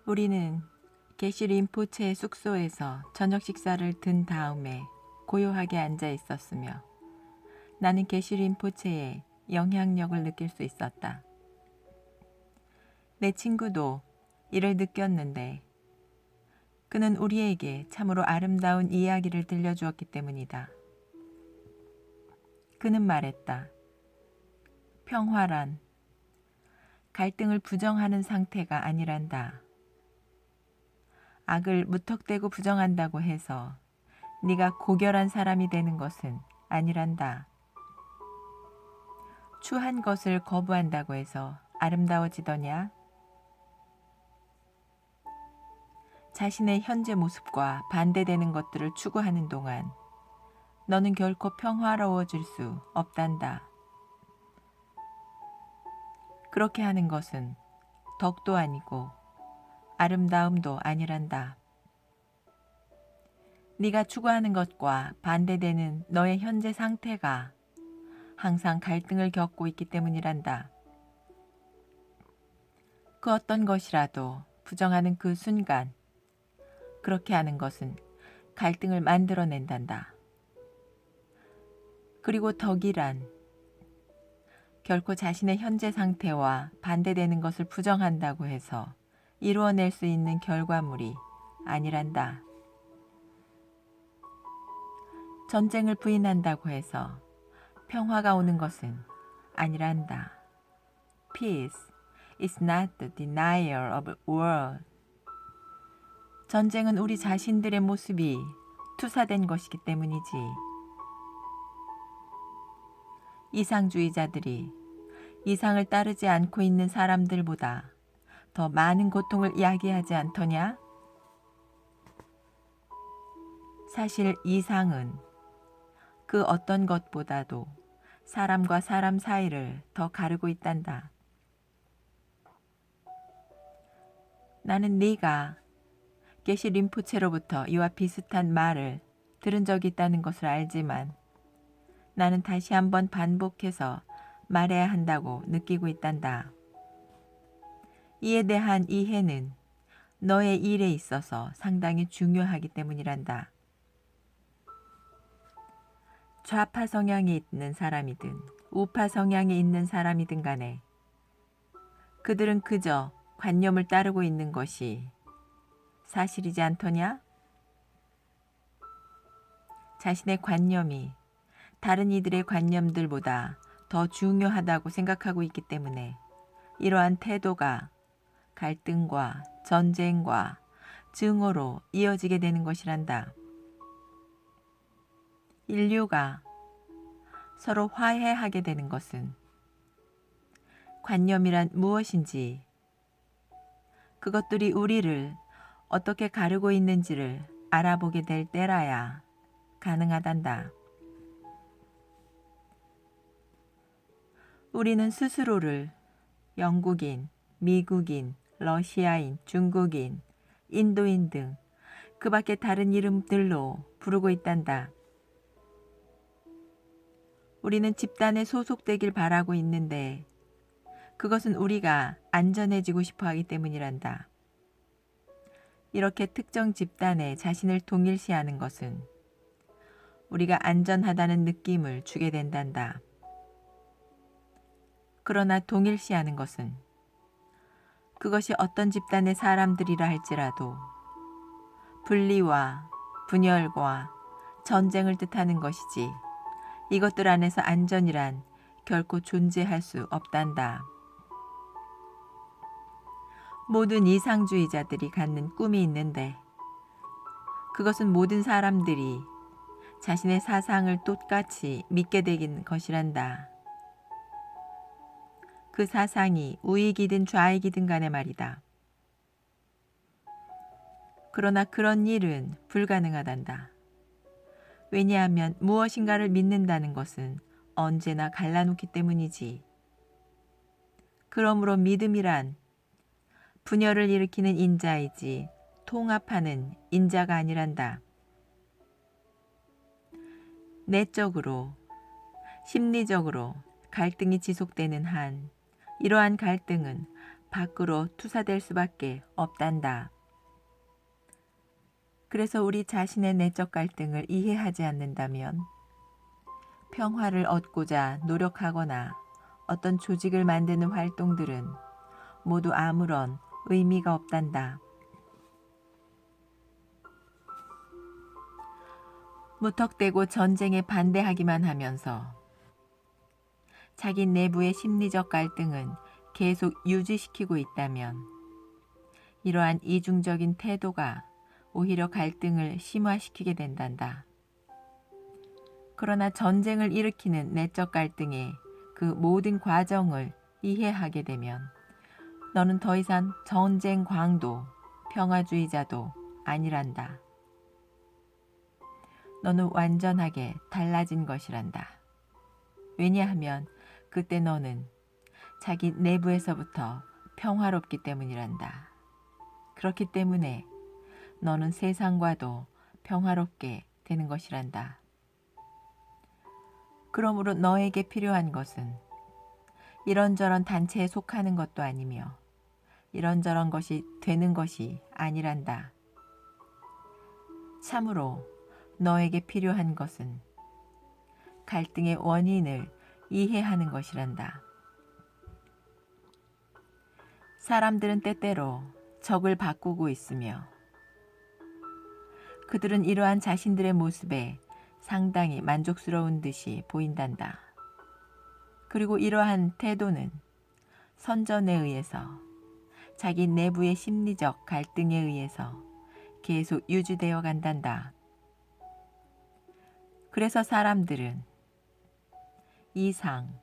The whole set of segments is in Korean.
우리는 게시 림포체의 숙소에서 저녁 식사를 든 다음에 고요하게 앉아 있었으며 나는 게시 림포체의 영향력을 느낄 수 있었다. 내 친구도 이를 느꼈는데 그는 우리에게 참으로 아름다운 이야기를 들려주었기 때문이다. 그는 말했다. 평화란 갈등을 부정하는 상태가 아니란다. 악을 무턱대고 부정한다고 해서 네가 고결한 사람이 되는 것은 아니란다. 추한 것을 거부한다고 해서 아름다워지더냐? 자신의 현재 모습과 반대되는 것들을 추구하는 동안 너는 결코 평화로워질 수 없단다. 그렇게 하는 것은 덕도 아니고 아름다움도 아니란다. 네가 추구하는 것과 반대되는 너의 현재 상태가 항상 갈등을 겪고 있기 때문이란다. 그 어떤 것이라도 부정하는 그 순간 그렇게 하는 것은 갈등을 만들어낸단다. 그리고 덕이란 결코 자신의 현재 상태와 반대되는 것을 부정한다고 해서 이루어낼 수 있는 결과물이 아니란다. 전쟁을 부인한다고 해서 평화가 오는 것은 아니란다. Peace is not the denial of war. 전쟁은 우리 자신들의 모습이 투사된 것이기 때문이지. 이상주의자들이 이상을 따르지 않고 있는 사람들보다 더 많은 고통을 이야기하지 않더냐? 사실 이상은 그 어떤 것보다도 사람과 사람 사이를 더 가르고 있단다. 나는 네가 게시 림포체로부터 이와 비슷한 말을 들은 적이 있다는 것을 알지만 나는 다시 한번 반복해서 말해야 한다고 느끼고 있단다. 이에 대한 이해는 너의 일에 있어서 상당히 중요하기 때문이란다. 좌파 성향이 있는 사람이든 우파 성향이 있는 사람이든 간에 그들은 그저 관념을 따르고 있는 것이 사실이지 않더냐? 자신의 관념이 다른 이들의 관념들보다 더 중요하다고 생각하고 있기 때문에 이러한 태도가 갈등과 전쟁과 증오로 이어지게 되는 것이란다. 인류가 서로 화해하게 되는 것은 관념이란 무엇인지 그것들이 우리를 어떻게 가르고 있는지를 알아보게 될 때라야 가능하단다. 우리는 스스로를 영국인, 미국인, 러시아인, 중국인, 인도인 등 그 밖에 다른 이름들로 부르고 있단다. 우리는 집단에 소속되길 바라고 있는데 그것은 우리가 안전해지고 싶어 하기 때문이란다. 이렇게 특정 집단에 자신을 동일시하는 것은 우리가 안전하다는 느낌을 주게 된단다. 그러나 동일시하는 것은 그것이 어떤 집단의 사람들이라 할지라도 분리와 분열과 전쟁을 뜻하는 것이지 이것들 안에서 안전이란 결코 존재할 수 없단다. 모든 이상주의자들이 갖는 꿈이 있는데 그것은 모든 사람들이 자신의 사상을 똑같이 믿게 되긴 것이란다. 그 사상이 우익이든 좌익이든 간에 말이다. 그러나 그런 일은 불가능하단다. 왜냐하면 무엇인가를 믿는다는 것은 언제나 갈라놓기 때문이지. 그러므로 믿음이란 분열을 일으키는 인자이지 통합하는 인자가 아니란다. 내적으로, 심리적으로 갈등이 지속되는 한 이러한 갈등은 밖으로 투사될 수밖에 없단다. 그래서 우리 자신의 내적 갈등을 이해하지 않는다면 평화를 얻고자 노력하거나 어떤 조직을 만드는 활동들은 모두 아무런 의미가 없단다. 무턱대고 전쟁에 반대하기만 하면서 자기 내부의 심리적 갈등은 계속 유지시키고 있다면 이러한 이중적인 태도가 오히려 갈등을 심화시키게 된단다. 그러나 전쟁을 일으키는 내적 갈등의 그 모든 과정을 이해하게 되면 너는 더 이상 전쟁 광도, 평화주의자도 아니란다. 너는 완전하게 달라진 것이란다. 왜냐하면 그때 너는 자기 내부에서부터 평화롭기 때문이란다. 그렇기 때문에 너는 세상과도 평화롭게 되는 것이란다. 그러므로 너에게 필요한 것은 이런저런 단체에 속하는 것도 아니며 이런저런 것이 되는 것이 아니란다. 참으로 너에게 필요한 것은 갈등의 원인을 이해하는 것이란다. 사람들은 때때로 적을 바꾸고 있으며 그들은 이러한 자신들의 모습에 상당히 만족스러운 듯이 보인단다. 그리고 이러한 태도는 선전에 의해서 자기 내부의 심리적 갈등에 의해서 계속 유지되어 간단다. 그래서 사람들은 이상,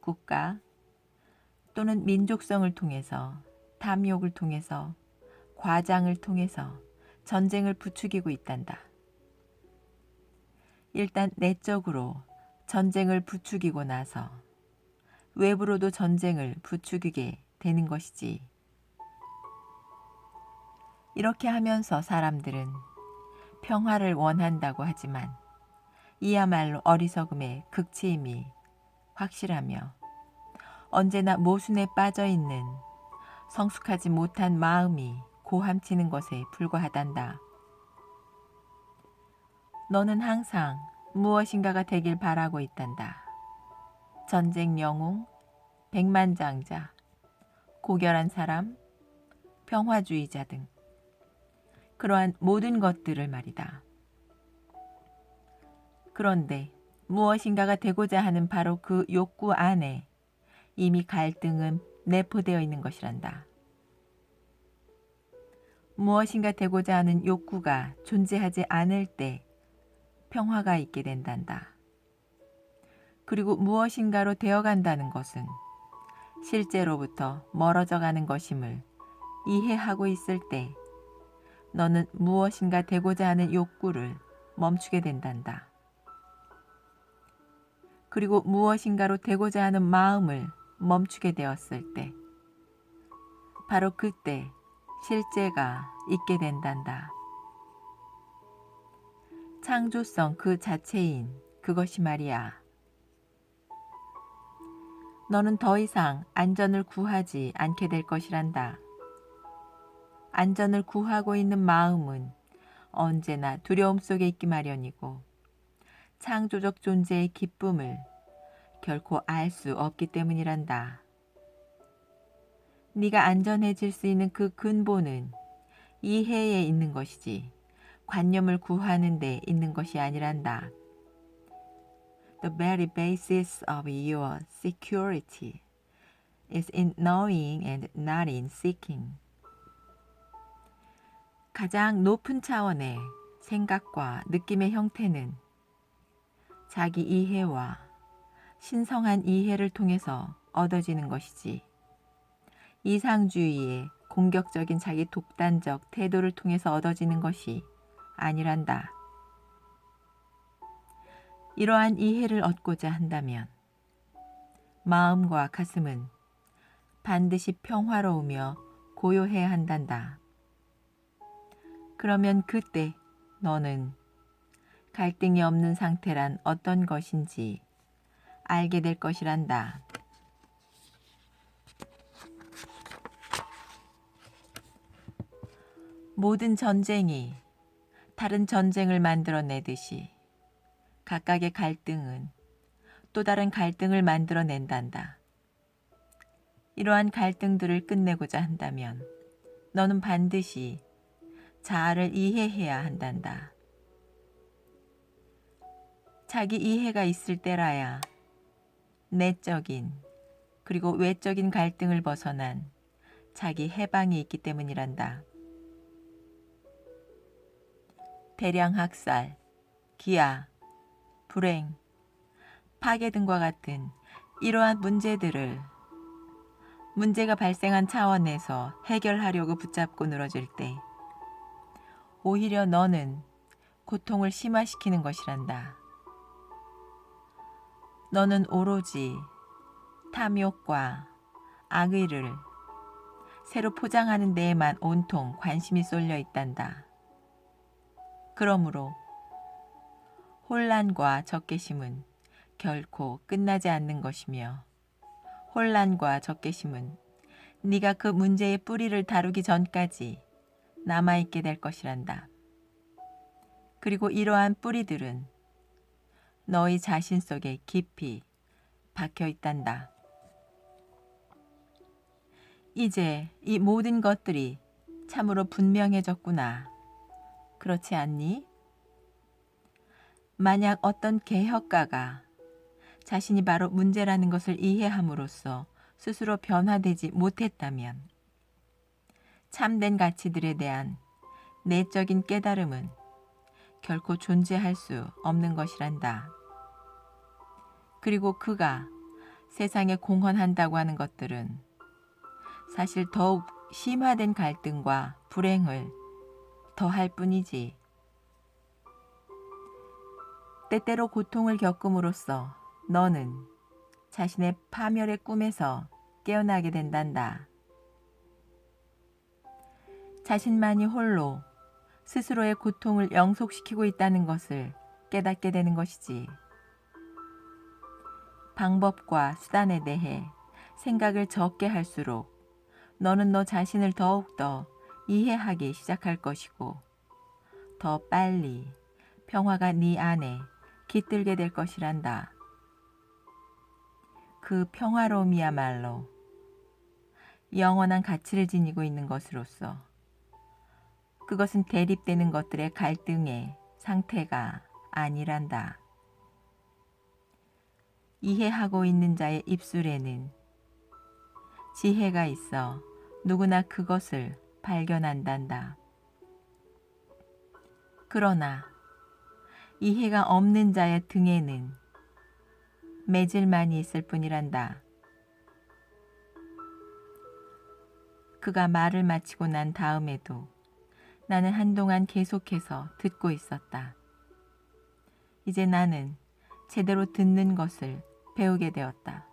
국가 또는 민족성을 통해서 탐욕을 통해서 과장을 통해서 전쟁을 부추기고 있단다. 일단 내적으로 전쟁을 부추기고 나서 외부로도 전쟁을 부추기게 되는 것이지. 이렇게 하면서 사람들은 평화를 원한다고 하지만 이야말로 어리석음의 극치임이 확실하며 언제나 모순에 빠져있는 성숙하지 못한 마음이 고함치는 것에 불과하단다. 너는 항상 무엇인가가 되길 바라고 있단다. 전쟁 영웅, 백만장자, 고결한 사람, 평화주의자 등 그러한 모든 것들을 말이다. 그런데 무엇인가가 되고자 하는 바로 그 욕구 안에 이미 갈등은 내포되어 있는 것이란다. 무엇인가 되고자 하는 욕구가 존재하지 않을 때 평화가 있게 된단다. 그리고 무엇인가로 되어간다는 것은 실제로부터 멀어져 가는 것임을 이해하고 있을 때 너는 무엇인가 되고자 하는 욕구를 멈추게 된단다. 그리고 무엇인가로 되고자 하는 마음을 멈추게 되었을 때 바로 그때 실제가 있게 된단다. 창조성 그 자체인 그것이 말이야. 너는 더 이상 안전을 구하지 않게 될 것이란다. 안전을 구하고 있는 마음은 언제나 두려움 속에 있기 마련이고 창조적 존재의 기쁨을 결코 알 수 없기 때문이란다. 네가 안전해질 수 있는 그 근본은 이해에 있는 것이지 관념을 구하는 데 있는 것이 아니란다. The very basis of your security is in knowing and not in seeking. 가장 높은 차원의 생각과 느낌의 형태는 자기 이해와 신성한 이해를 통해서 얻어지는 것이지 이상주의의 공격적인 자기 독단적 태도를 통해서 얻어지는 것이 아니란다. 이러한 이해를 얻고자 한다면 마음과 가슴은 반드시 평화로우며 고요해야 한단다. 그러면 그때 너는 갈등이 없는 상태란 어떤 것인지 알게 될 것이란다. 모든 전쟁이 다른 전쟁을 만들어내듯이 각각의 갈등은 또 다른 갈등을 만들어낸단다. 이러한 갈등들을 끝내고자 한다면 너는 반드시 자아를 이해해야 한단다. 자기 이해가 있을 때라야 내적인 그리고 외적인 갈등을 벗어난 자기 해방이 있기 때문이란다. 대량 학살, 기아, 불행, 파괴 등과 같은 이러한 문제가 발생한 차원에서 해결하려고 붙잡고 늘어질 때 오히려 너는 고통을 심화시키는 것이란다. 너는 오로지 탐욕과 악의를 새로 포장하는 데에만 온통 관심이 쏠려 있단다. 그러므로 혼란과 적개심은 결코 끝나지 않는 것이며 혼란과 적개심은 네가 그 문제의 뿌리를 다루기 전까지 남아있게 될 것이란다. 그리고 이러한 뿌리들은 너희 자신 속에 깊이 박혀 있단다. 이제 이 모든 것들이 참으로 분명해졌구나. 그렇지 않니? 만약 어떤 개혁가가 자신이 바로 문제라는 것을 이해함으로써 스스로 변화되지 못했다면 참된 가치들에 대한 내적인 깨달음은 결코 존재할 수 없는 것이란다. 그리고 그가 세상에 공헌한다고 하는 것들은 사실 더욱 심화된 갈등과 불행을 더할 뿐이지. 때때로 고통을 겪음으로써 너는 자신의 파멸의 꿈에서 깨어나게 된단다. 자신만이 홀로 스스로의 고통을 영속시키고 있다는 것을 깨닫게 되는 것이지. 방법과 수단에 대해 생각을 적게 할수록 너는 너 자신을 더욱더 이해하기 시작할 것이고 더 빨리 평화가 네 안에 깃들게 될 것이란다. 그 평화로움이야말로 영원한 가치를 지니고 있는 것으로서 그것은 대립되는 것들의 갈등의 상태가 아니란다. 이해하고 있는 자의 입술에는 지혜가 있어 누구나 그것을 발견한단다. 그러나 이해가 없는 자의 등에는 매질만이 있을 뿐이란다. 그가 말을 마치고 난 다음에도 나는 한동안 계속해서 듣고 있었다. 이제 나는 제대로 듣는 것을 배우게 되었다.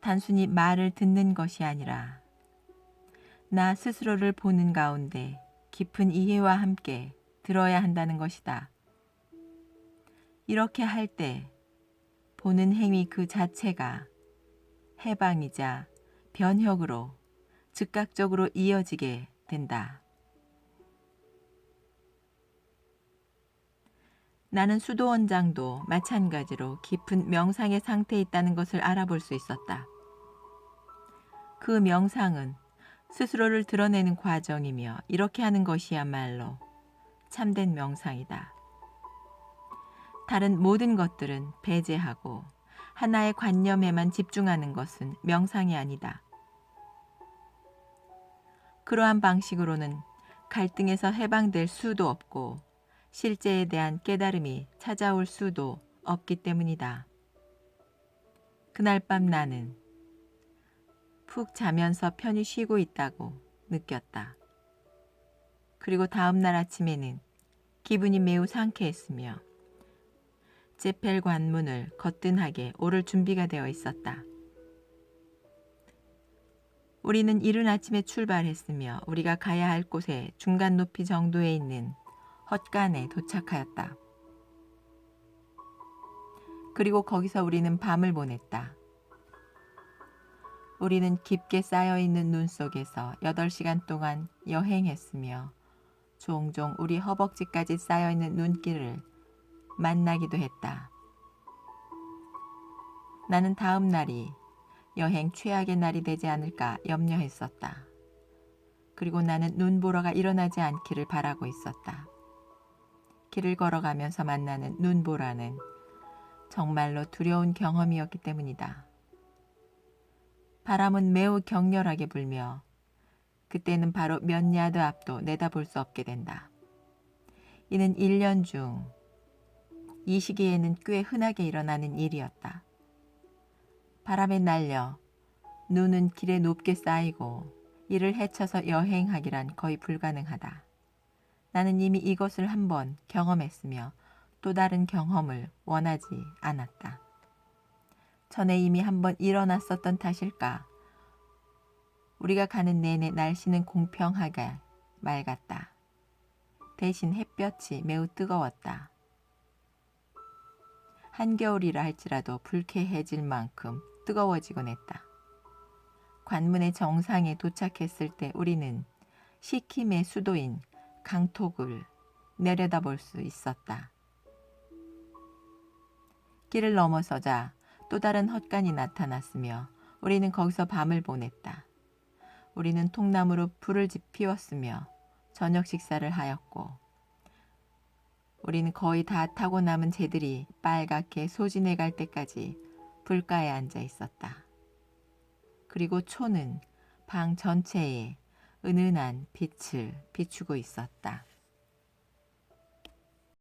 단순히 말을 듣는 것이 아니라 나 스스로를 보는 가운데 깊은 이해와 함께 들어야 한다는 것이다. 이렇게 할 때 보는 행위 그 자체가 해방이자 변혁으로 즉각적으로 이어지게 된다. 나는 수도원장도 마찬가지로 깊은 명상의 상태에 있다는 것을 알아볼 수 있었다. 그 명상은 스스로를 드러내는 과정이며 이렇게 하는 것이야말로 참된 명상이다. 다른 모든 것들은 배제하고 하나의 관념에만 집중하는 것은 명상이 아니다. 그러한 방식으로는 갈등에서 해방될 수도 없고 실제에 대한 깨달음이 찾아올 수도 없기 때문이다. 그날 밤 나는 푹 자면서 편히 쉬고 있다고 느꼈다. 그리고 다음 날 아침에는 기분이 매우 상쾌했으며 제펠 관문을 거뜬하게 오를 준비가 되어 있었다. 우리는 이른 아침에 출발했으며 우리가 가야 할 곳에 중간 높이 정도에 있는 헛간에 도착하였다. 그리고 거기서 우리는 밤을 보냈다. 우리는 깊게 쌓여있는 눈 속에서 8시간 동안 여행했으며 종종 우리 허벅지까지 쌓여있는 눈길을 만나기도 했다. 나는 다음 날이 여행 최악의 날이 되지 않을까 염려했었다. 그리고 나는 눈보라가 일어나지 않기를 바라고 있었다. 길을 걸어가면서 만나는 눈보라는 정말로 두려운 경험이었기 때문이다. 바람은 매우 격렬하게 불며 그때는 바로 몇 야드 앞도 내다볼 수 없게 된다. 이는 1년 중 이 시기에는 꽤 흔하게 일어나는 일이었다. 바람에 날려 눈은 길에 높게 쌓이고 이를 헤쳐서 여행하기란 거의 불가능하다. 나는 이미 이것을 한번 경험했으며 또 다른 경험을 원하지 않았다. 전에 이미 한번 일어났었던 탓일까? 우리가 가는 내내 날씨는 공평하게 맑았다. 대신 햇볕이 매우 뜨거웠다. 한겨울이라 할지라도 불쾌해질 만큼 뜨거워지곤 했다. 관문의 정상에 도착했을 때 우리는 시킴의 수도인 강톡을 내려다볼 수 있었다. 길을 넘어서자 또 다른 헛간이 나타났으며 우리는 거기서 밤을 보냈다. 우리는 통나무로 불을 피웠으며 저녁 식사를 하였고 우리는 거의 다 타고 남은 재들이 빨갛게 소진해 갈 때까지 불가에 앉아 있었다. 그리고 초는 방 전체에 은은한 빛을 비추고 있었다.